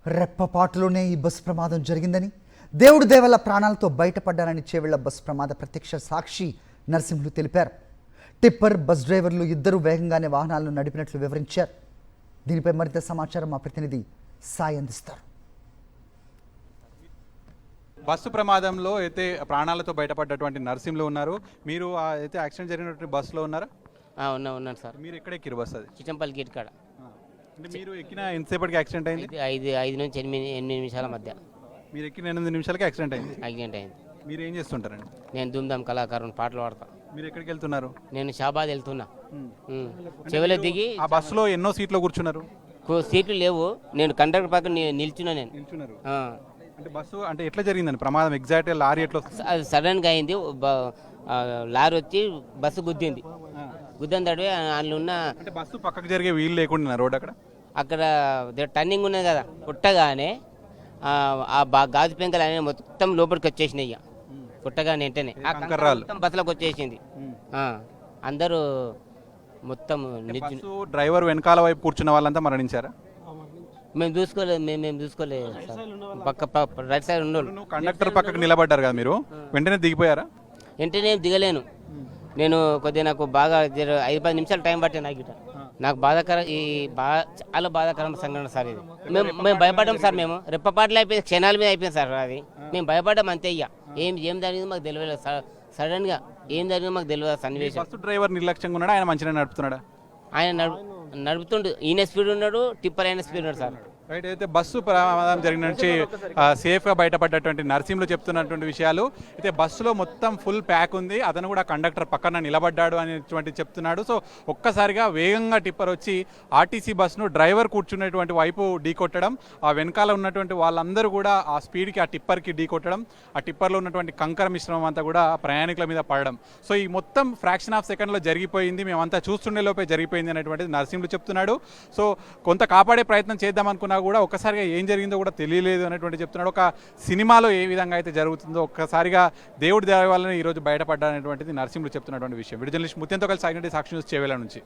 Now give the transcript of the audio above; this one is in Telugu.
రెప్పపాటులోనే ఈ బస్సు ప్రమాదం జరిగిందని, దేవుడి దయవల్ల ప్రాణాలతో బయటపడ్డారని చేవెళ్ల బస్సు ప్రమాద ప్రత్యక్ష సాక్షి నరసింహులు తెలిపారు. టిప్పర్ బస్ డ్రైవర్లు ఇద్దరు వేగంగానే వాహనాలను నడిపినట్లు వివరించారు. దీనిపై మరింత సమాచారం మా ప్రతినిధి సాయి అందిస్తారు. బస్సు ప్రమాదంలో అయితే ప్రాణాలతో బయటపడ్డటువంటి నర్సింహులు ఉన్నారు. మీరు అయితే యాక్సిడెంట్ జరిగినటువంటి బస్సులో ఉన్నారా? ఉన్నాను సార్. మీరు ఎక్కడ ఎక్కిరు బస్సు? అది చిచ్చంపల్లి గేట్ కాడ. అంటే మీరు ఎక్కిన ఎంతసేపటికి యాక్సిడెంట్ అయింది? ఐదు నుంచి ఎనిమిది నిమిషాల మధ్య. మీరు ఎక్కిన 8 నిమిషాలకి యాక్సిడెంట్ అయింది. మీరు ఏం చేస్తుంటారండి? నేను దుమ్దాం కళాకారుని, పాటలు పాడతా. మీరు ఎక్కడికి వెళ్తున్నారు? నేను షాబాద్ వెళ్తున్నా. చెవిలో దిగి ఆ బస్సులో ఎన్నో సీట్లో కూర్చున్నారు? సీట్లు లేవు. నేను కండక్టర్ పక్కన నిల్చున్నా. నేను నిల్చున్నారు. అంటే బస్సు అంటే ఎట్లా జరిగిందండి ప్రమాదం? ఎగ్జాక్ట్ లారీ ఎట్లా? అది సడన్గా అయింది. లారీ వచ్చి బస్సు గుద్దింది. గుద్దని తడివి అందులో ఉన్న అంటే బస్సు పక్కకు జరిగే వీలు లేకుండా రోడ్ అక్కడ టర్నింగ్ ఉన్నది కదా, పుట్టగానే ఆ గాజు పెంకలు అనేవి మొత్తం లోపలికి వచ్చేసినాయి. ఇక పుట్టగానే వెంటనే మొత్తం బస్సులోకి వచ్చేసింది. అందరూ మొత్తం డ్రైవర్ వెనకాల వైపు కూర్చున్న వాళ్ళంతా మరణించారా? మేము చూసుకోలేదు పక్క రైట్ సైడ్ ఉన్న కండక్టర్ పక్కకు నిలబడ్డారు కదా, మీరు వెంటనే దిగిపోయారా? వెంటనే దిగలేను నేను. కొద్దిగా నాకు బాగా 5-10 నిమిషాలు టైం పట్టే నాకు చాలా బాధాకరమైన సంఘటన సార్ ఇది. మేము భయపడ్డాం సార్. మేము రెప్పపాట్లు అయిపోయింది, క్షణాల మీద అయిపోయింది సార్. అది మేము భయపడ్డాం అంతే. ఇక ఏం జరిగిందో మాకు తెలియలేదు. సడన్ గా ఏం జరిగిందో మాకు తెలియదు సన్నివేశం. బస్సు డ్రైవర్ నిర్లక్ష్యంగా ఉన్నాడు, ఆయన మంచిగా నడుపుతున్నాడా? ఆయన నడుపుతుండు. ఈయన స్పీడ్ ఉన్నాడు, టిప్పర్ అయిన స్పీడ్ ఉన్నాడు సార్. రైట్. అయితే బస్సు ప్రమాదం జరిగిన నుంచి సేఫ్గా బయటపడ్డటువంటి నర్సింహులు చెప్తున్నటువంటి విషయాలు అయితే బస్సులో మొత్తం ఫుల్ ప్యాక్ ఉంది. అతను కూడా కండక్టర్ పక్కన నిలబడ్డాడు అనేటువంటి చెప్తున్నాడు. సో ఒక్కసారిగా వేగంగా టిప్పర్ వచ్చి ఆర్టీసీ బస్సును డ్రైవర్ కూర్చున్నటువంటి వైపు ఢీకొట్టడం, ఆ వెనకాల ఉన్నటువంటి వాళ్ళందరూ కూడా ఆ స్పీడ్కి ఆ టిప్పర్కి ఢీకొట్టడం, ఆ టిప్పర్లో ఉన్నటువంటి కంకర మిశ్రమం అంతా కూడా ప్రయాణికుల మీద పడడం. సో ఈ మొత్తం ఫ్రాక్షన్ ఆఫ్ సెకండ్లో జరిగిపోయింది, మేమంతా చూస్తుండే లోపే జరిగిపోయింది అనేటువంటిది నర్సింహులు చెప్తున్నాడు. సో కొంత కాపాడే ప్రయత్నం చేద్దాం అనుకున్నా కూడా ఒక్కసారిగా ఏం జరిగిందో కూడా తెలియలేదు అనేటువంటి చెప్తున్నాడు. ఒక సినిమాలో ఏ విధంగా అయితే జరుగుతుందో ఒక్కసారిగా దేవుడి దయ వల్ల ఈరోజు బయటపడ్డారనేటువంటిది నర్సింహులు చెప్తున్నటువంటి విషయం. వీడియో జర్నలిస్ట్ ముత్యంతో కలిసి సాక్షి న్యూస్ చేవేల నుంచి.